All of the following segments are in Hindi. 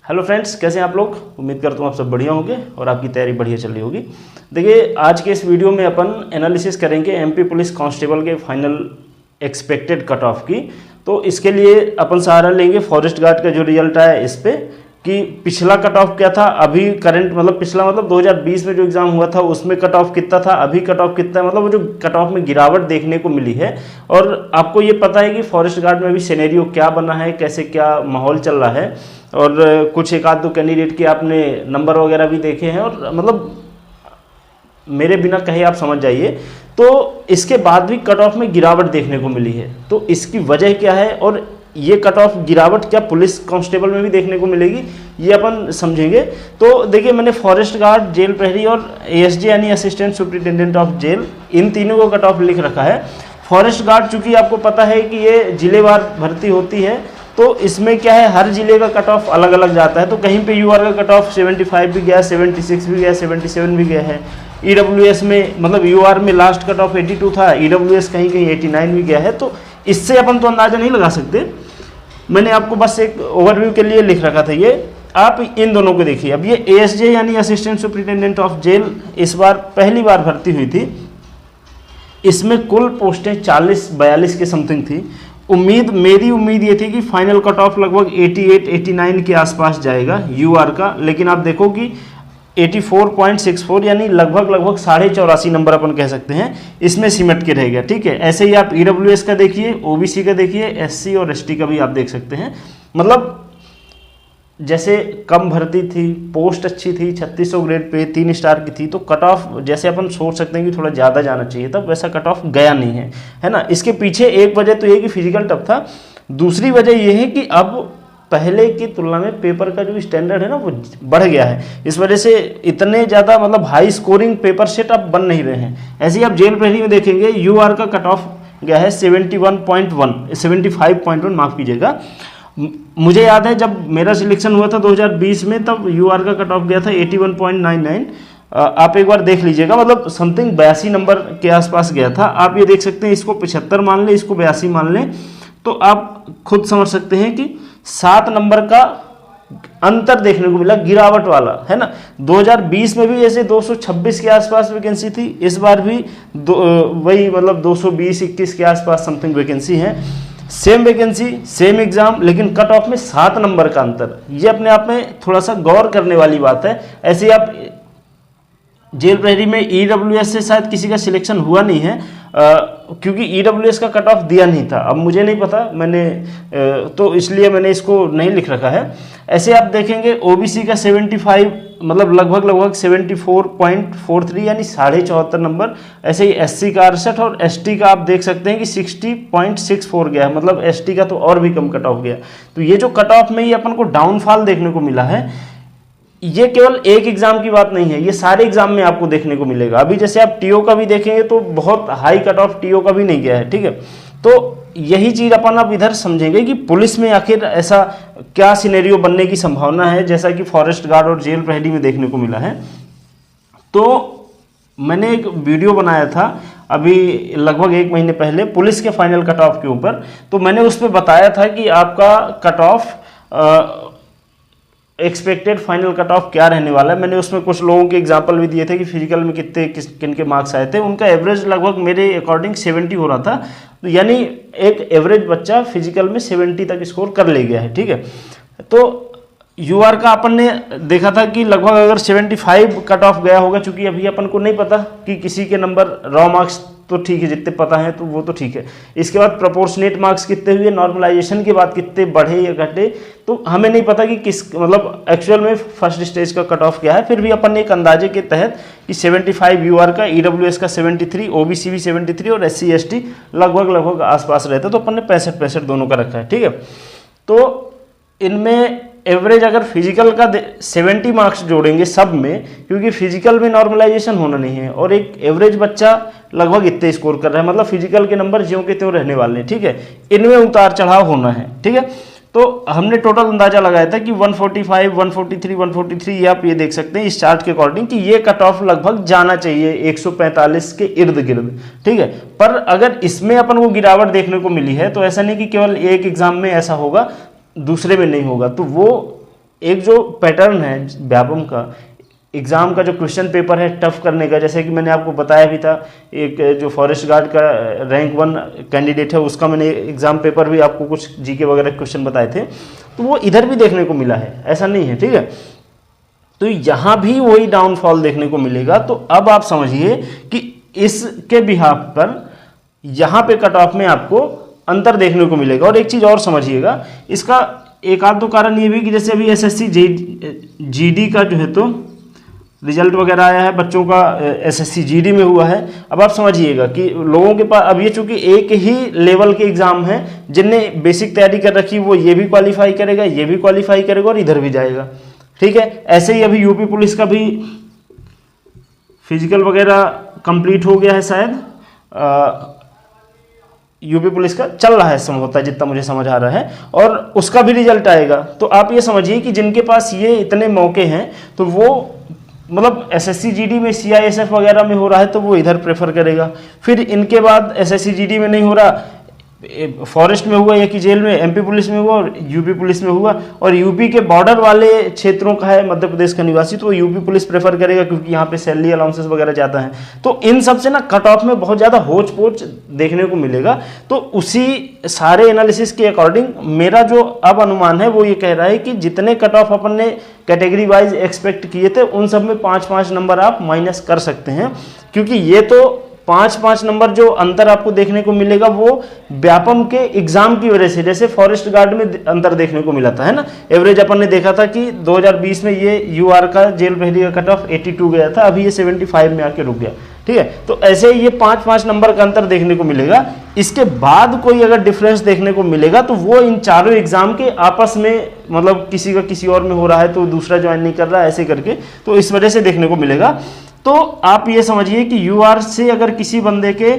हेलो फ्रेंड्स, कैसे हैं आप लोग। उम्मीद करता हूँ आप सब बढ़िया होंगे और आपकी तैयारी बढ़िया चल रही होगी। देखिए, आज के इस वीडियो में अपन एनालिसिस करेंगे एमपी पुलिस कांस्टेबल के फाइनल एक्सपेक्टेड कट ऑफ की। तो इसके लिए अपन सहारा लेंगे फॉरेस्ट गार्ड का जो रिजल्ट आया इस पे कि पिछला कट ऑफ क्या था, अभी करंट मतलब पिछला मतलब 2020 में जो एग्जाम हुआ था उसमें कट ऑफ कितना था, अभी कट ऑफ कितना है, मतलब वो जो कट ऑफ में गिरावट देखने को मिली है। और आपको ये पता है कि फॉरेस्ट गार्ड में भी सिनेरियो क्या बना है, कैसे क्या माहौल चल रहा है, और कुछ एक आध दो कैंडिडेट के आपने नंबर वगैरह भी देखे हैं और मतलब मेरे बिना कहे आप समझ जाइए। तो इसके बाद भी कट ऑफ में गिरावट देखने को मिली है, तो इसकी वजह क्या है और ये कट ऑफ गिरावट क्या पुलिस कांस्टेबल में भी देखने को मिलेगी, ये अपन समझेंगे। तो देखिए, मैंने फॉरेस्ट गार्ड, जेल प्रहरी और एएसजे यानी असिस्टेंट सुपरिटेंडेंट ऑफ जेल, इन तीनों को कट ऑफ लिख रखा है। फॉरेस्ट गार्ड चूंकि आपको पता है कि ये जिलेवार भर्ती होती है, तो इसमें क्या है, हर जिले का कट ऑफ अलग अलग जाता है। तो कहीं पे यूआर का कट ऑफ 75 भी गया, 76 भी गया, 77 भी गया है। ईडब्ल्यूएस में मतलब यूआर में लास्ट कट ऑफ 82 था, ईडब्ल्यूएस कहीं कहीं 89 भी गया है। तो इससे अपन तो अंदाजा नहीं लगा सकते, मैंने आपको बस एक ओवरव्यू के लिए लिख रखा था ये। आप इन दोनों को देखिए। अब ये एएसजे यानी असिस्टेंट सुपरिटेंडेंट ऑफ जेल इस बार पहली बार भर्ती हुई थी। इसमें कुल पोस्टें 40-42 के समथिंग थी। मेरी उम्मीद ये थी कि फाइनल कट ऑफ लगभग 88-89 के आसपास जाएगा यूआर का, लेकिन आप देखो कि 84.64 यानी लगभग 84.5 नंबर अपन कह सकते हैं इसमें सिमट के रह गया। ठीक है, ऐसे ही आप ईडब्ल्यूएस का देखिए, ओबीसी का देखिए, एससी और एसटी का भी आप देख सकते हैं। मतलब जैसे कम भर्ती थी, पोस्ट अच्छी थी, 3600 ग्रेड पे 3 स्टार की थी, तो कट ऑफ जैसे अपन सोच सकते हैं कि थोड़ा ज़्यादा जाना चाहिए था, वैसा कट ऑफ गया नहीं है ना। इसके पीछे एक वजह तो ये कि फिजिकल टफ था, दूसरी वजह ये है कि अब पहले की तुलना में पेपर का जो स्टैंडर्ड है ना वो बढ़ गया है। इस वजह से इतने ज़्यादा मतलब हाई स्कोरिंग पेपर सेट अब बन नहीं रहे हैं। ऐसे ही आप जेल प्रहरी में देखेंगे, यूआर का कट ऑफ गया है 75.1, माफ़ कीजिएगा। मुझे याद है जब मेरा सिलेक्शन हुआ था 2020 में, तब यूआर का कट ऑफ गया था 81.99। आप एक बार देख लीजिएगा, मतलब समथिंग 82 नंबर के आसपास गया था। आप ये देख सकते हैं, इसको 75 मान लें, इसको 82 मान लें, तो आप खुद समझ सकते हैं कि 7 नंबर का अंतर देखने को मिला, गिरावट वाला, है ना। 2020 में भी ऐसे 226 के आसपास वैकेंसी थी, इस बार भी वही मतलब 220-21 के आसपास समथिंग वैकेंसी है। सेम वैकेंसी, सेम एग्जाम, लेकिन कट ऑफ में 7 नंबर का अंतर, ये अपने आप में थोड़ा सा गौर करने वाली बात है। ऐसे ही आप जेल प्रहरी में ईडब्ल्यूएस से शायद किसी का सिलेक्शन हुआ नहीं है, क्योंकि ईडब्ल्यूएस का कट ऑफ दिया नहीं था। अब मुझे नहीं पता, मैंने तो इसलिए मैंने इसको नहीं लिख रखा है। ऐसे आप देखेंगे ओबीसी का 75 मतलब लगभग 74.43 यानी 74.5 नंबर। ऐसे ही एससी का 68 और एसटी का आप देख सकते हैं कि 60.64 गया है, मतलब एसटी का तो और भी कम कट ऑफ गया। तो ये जो कट ऑफ में ये अपन को डाउनफॉल देखने को मिला है, ये केवल एक एग्जाम की बात नहीं है, ये सारे एग्जाम में आपको देखने को मिलेगा। अभी जैसे आप टीओ का भी देखेंगे तो बहुत हाई कट ऑफ टीओ का भी नहीं गया है। ठीक है, तो यही चीज अपन अब इधर समझेंगे कि पुलिस में आखिर ऐसा क्या सिनेरियो बनने की संभावना है, जैसा कि फॉरेस्ट गार्ड और जेल प्रहरी में देखने को मिला है। तो मैंने एक वीडियो बनाया था अभी लगभग 1 महीने पहले पुलिस के फाइनल कट ऑफ के ऊपर। तो मैंने उस पर बताया था कि आपका cut off expected final cut off क्या रहने वाला है। मैंने उसमें कुछ लोगों के एग्जांपल भी दिए थे कि फिजिकल में कितने किन के मार्क्स आए थे। उनका एवरेज लगभग मेरे अकॉर्डिंग 70 हो रहा था, तो यानी एक एवरेज बच्चा फिजिकल में 70 तक स्कोर कर ले गया है। ठीक है, तो यूआर का अपन ने देखा था कि लगभग अगर 75 कट ऑफ गया होगा, चूंकि अभी अपन को नहीं पता कि किसी के नंबर रॉ मार्क्स तो ठीक है, जितने पता है तो वो तो ठीक है। इसके बाद प्रोपोर्शनेट मार्क्स कितने हुए, नॉर्मलाइजेशन के बाद कितने बढ़े या घटे, तो हमें नहीं पता कि किस मतलब एक्चुअल में फर्स्ट स्टेज का कट ऑफ क्या है। फिर भी अपन ने एक अंदाजे के तहत कि 75 यूआर का, ईडब्ल्यूएस का 73, ओबीसी भी 73 और एससी एसटी लगभग आसपास रहता, तो अपन ने 65 दोनों का रखा है। ठीक है, तो इनमें एवरेज अगर फिजिकल का 70 मार्क्स जोड़ेंगे सब में, क्योंकि फिजिकल में नॉर्मलाइजेशन होना नहीं है, और एक एवरेज बच्चा लगभग इतने स्कोर कर रहा है, मतलब फिजिकल के नंबर ज्यों के त्यों रहने वाले हैं। ठीक है, इनमें उतार चढ़ाव होना है। ठीक है, तो हमने टोटल अंदाजा लगाया था कि 145, 143, 143, ये आप ये देख सकते हैं इस चार्ट के अकॉर्डिंग कि ये कट ऑफ लगभग जाना चाहिए 145 के इर्द गिर्द। ठीक है, पर अगर इसमें अपन को गिरावट देखने को मिली है, तो ऐसा नहीं कि केवल एक एग्जाम में ऐसा होगा, दूसरे में नहीं होगा। तो वो एक जो पैटर्न है व्यापम का, एग्ज़ाम का जो क्वेश्चन पेपर है टफ करने का, जैसे कि मैंने आपको बताया भी था, एक जो फॉरेस्ट गार्ड का रैंक 1 कैंडिडेट है उसका मैंने एग्ज़ाम पेपर भी आपको कुछ जीके वगैरह क्वेश्चन बताए थे, तो वो इधर भी देखने को मिला है, ऐसा नहीं है, ठीक है। तो यहाँ भी वही डाउनफॉल देखने को मिलेगा। तो अब आप समझिए कि इसके बिहाफ पर यहाँ पे कट ऑफ में आपको अंतर देखने को मिलेगा। और एक चीज़ और समझिएगा, इसका एक आध दो कारण ये भी कि जैसे अभी एसएससी जीडी का जो है तो रिजल्ट वगैरह आया है बच्चों का, एसएससी जीडी में हुआ है। अब आप समझिएगा कि लोगों के पास अब ये चूंकि एक ही लेवल के एग्जाम हैं, जिनने बेसिक तैयारी कर रखी वो ये भी क्वालिफाई करेगा, ये भी क्वालिफाई करेगा और इधर भी जाएगा, ठीक है। ऐसे ही अभी यूपी पुलिस का भी फिजिकल वगैरह कंप्लीट हो गया है शायद, यूपी पुलिस का चल रहा है संभवतः, जितना मुझे समझ आ रहा है, और उसका भी रिजल्ट आएगा। तो आप ये समझिए कि जिनके पास ये इतने मौके हैं तो वो मतलब एसएससी जीडी में सीआईएसएफ वगैरह में हो रहा है तो वो इधर प्रेफर करेगा। फिर इनके बाद एसएससी जीडी में नहीं हो रहा, फॉरेस्ट में हुआ या कि जेल में, एमपी पुलिस में हुआ और यूपी पुलिस में हुआ, और यूपी के बॉर्डर वाले क्षेत्रों का है मध्य प्रदेश का निवासी तो वो यूपी पुलिस प्रेफर करेगा क्योंकि यहाँ पे सैलरी अलाउंसेस वगैरह ज़्यादा है। तो इन सब से ना कट ऑफ में बहुत ज़्यादा होच पोच देखने को मिलेगा। तो उसी सारे एनालिसिस के अकॉर्डिंग मेरा जो अब अनुमान है वो ये कह रहा है कि जितने कट ऑफ अपन ने कैटेगरी वाइज एक्सपेक्ट किए थे उन सब में 5-5 नंबर आप माइनस कर सकते हैं, क्योंकि ये तो 5-5 नंबर जो अंतर आपको देखने को मिलेगा वो व्यापम के एग्जाम की वजह से, जैसे फॉरेस्ट गार्ड में अंतर देखने को मिला था, है ना। एवरेज अपन ने देखा था कि 2020 में ये यूआर का जेल प्रहरी का कट ऑफ 82 गया था, अभी ये 75 में आके रुक गया, ठीक है। तो ऐसे ये 5-5 नंबर का अंतर देखने को मिलेगा। इसके बाद कोई अगर डिफरेंस देखने को मिलेगा तो वो इन चारों एग्जाम के आपस में, मतलब किसी का किसी और में हो रहा है तो दूसरा ज्वाइन नहीं कर रहा है, ऐसे करके, तो इस वजह से देखने को मिलेगा। तो आप ये समझिए कि यूआर से अगर किसी बंदे के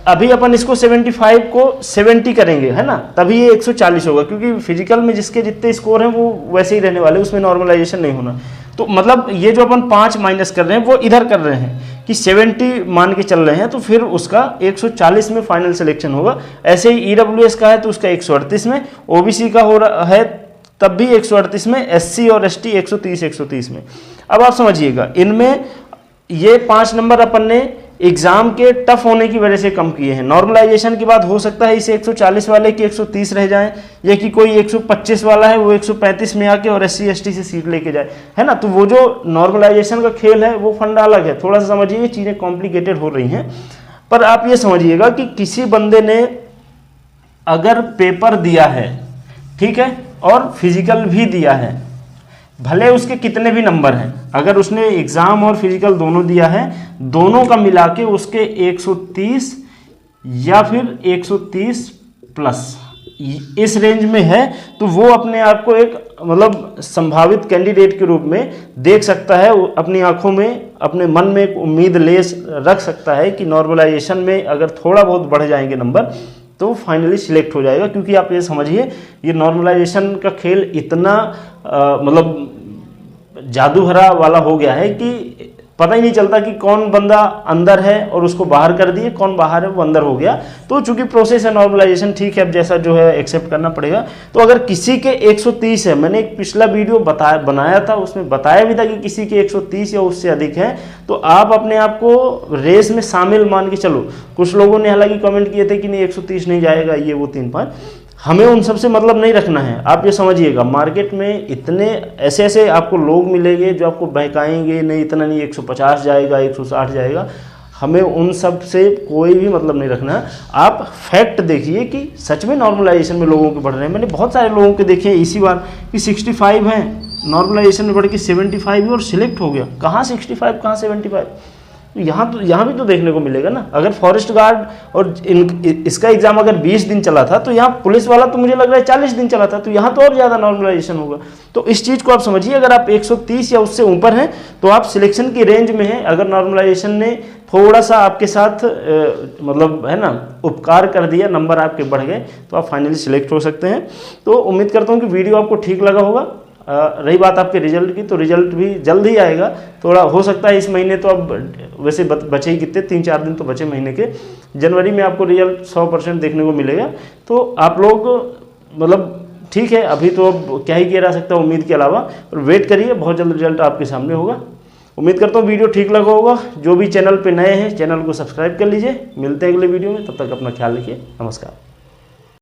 अभी अपन इसको 75 को 70 करेंगे, है ना, तभी ये 140 होगा, क्योंकि फिजिकल में जिसके जितने स्कोर हैं वो वैसे ही रहने वाले, उसमें नॉर्मलाइजेशन नहीं होना। तो मतलब ये जो अपन 5 माइनस कर रहे हैं वो इधर कर रहे हैं कि 70 मान के चल रहे हैं, तो फिर उसका 140 में फाइनल सिलेक्शन होगा। ऐसे ही ईडब्ल्यूएस का है तो उसका 138 में, ओबीसी का हो रहा है तब भी 138 में, एससी और एसटी 130 में। अब आप समझिएगा इनमें ये 5 नंबर अपन ने एग्जाम के टफ होने की वजह से कम किए हैं। नॉर्मलाइजेशन के बाद हो सकता है इसे 140 वाले की 130 रह जाएं, या कि कोई 125 वाला है वो 135 में आके और एससी एसटी से सीट लेके जाए, है ना। तो वो जो नॉर्मलाइजेशन का खेल है वो फंडा अलग है, थोड़ा सा समझिए ये चीज़ें कॉम्प्लिकेटेड हो रही हैं। पर आप ये समझिएगा कि किसी बंदे ने अगर पेपर दिया है, ठीक है, और फिजिकल भी दिया है, भले उसके कितने भी नंबर हैं, अगर उसने एग्जाम और फिजिकल दोनों दिया है, दोनों का मिला के उसके 130 या फिर 130 प्लस इस रेंज में है, तो वो अपने आप को एक मतलब संभावित कैंडिडेट के रूप में देख सकता है, अपनी आंखों में, अपने मन में एक उम्मीद ले रख सकता है कि नॉर्मलाइजेशन में अगर थोड़ा बहुत बढ़ जाएंगे नंबर तो फाइनली सिलेक्ट हो जाएगा। क्योंकि आप ये समझिए ये नॉर्मलाइजेशन का खेल इतना मतलब जादू भरा वाला हो गया है कि पता ही नहीं चलता कि कौन बंदा अंदर है और उसको बाहर कर दिए, कौन बाहर है वो अंदर हो गया। तो चूंकि प्रोसेस है नॉर्मलाइजेशन, ठीक है, अब जैसा जो है एक्सेप्ट करना पड़ेगा। तो अगर किसी के 130 है, मैंने एक पिछला वीडियो बनाया था उसमें बताया भी था कि किसी के 130 या उससे अधिक है, तो आप अपने आप को रेस में शामिल मान के चलो। कुछ लोगों ने हालांकि कमेंट किए थे कि नहीं 130 नहीं जाएगा, ये वो 3-5, हमें उन सब से मतलब नहीं रखना है। आप ये समझिएगा मार्केट में इतने ऐसे ऐसे आपको लोग मिलेंगे जो आपको बहकाएंगे, नहीं इतना नहीं 150 जाएगा, 160 जाएगा, हमें उन सब से कोई भी मतलब नहीं रखना है। आप फैक्ट देखिए कि सच में नॉर्मलाइजेशन में लोगों के बढ़ रहे हैं। मैंने बहुत सारे लोगों के देखे हैं इसी बार कि 65 हैं, नॉर्मलाइजेशन में बढ़ के 75 और सिलेक्ट हो गया। कहाँ 65 कहाँ 75, यहाँ भी तो देखने को मिलेगा ना। अगर फॉरेस्ट गार्ड और इसका एग्जाम अगर 20 दिन चला था तो यहाँ पुलिस वाला तो मुझे लग रहा है 40 दिन चला था, तो यहाँ तो और ज़्यादा नॉर्मलाइजेशन होगा। तो इस चीज़ को आप समझिए, अगर आप 130 या उससे ऊपर हैं तो आप सिलेक्शन की रेंज में हैं। अगर नॉर्मलाइजेशन ने थोड़ा सा आपके साथ मतलब है ना उपकार कर दिया, नंबर आपके बढ़ गए, तो आप फाइनली सिलेक्ट हो सकते हैं। तो उम्मीद करता हूँ कि वीडियो आपको ठीक लगा होगा। रही बात आपके रिजल्ट की, तो रिजल्ट भी जल्द ही आएगा, थोड़ा हो सकता है इस महीने, तो अब वैसे बचे ही कितने 3-4 दिन तो बचे महीने के, जनवरी में आपको रिजल्ट 100% देखने को मिलेगा। तो आप लोग मतलब ठीक है, अभी तो अब क्या ही किया जा सकता है उम्मीद के अलावा, पर वेट करिए, बहुत जल्द रिजल्ट आपके सामने होगा। उम्मीद करता हूँ वीडियो ठीक लगा होगा। जो भी चैनल पे नए हैं चैनल को सब्सक्राइब कर लीजिए। मिलते हैं अगले वीडियो में, तब तक अपना ख्याल रखिए। नमस्कार।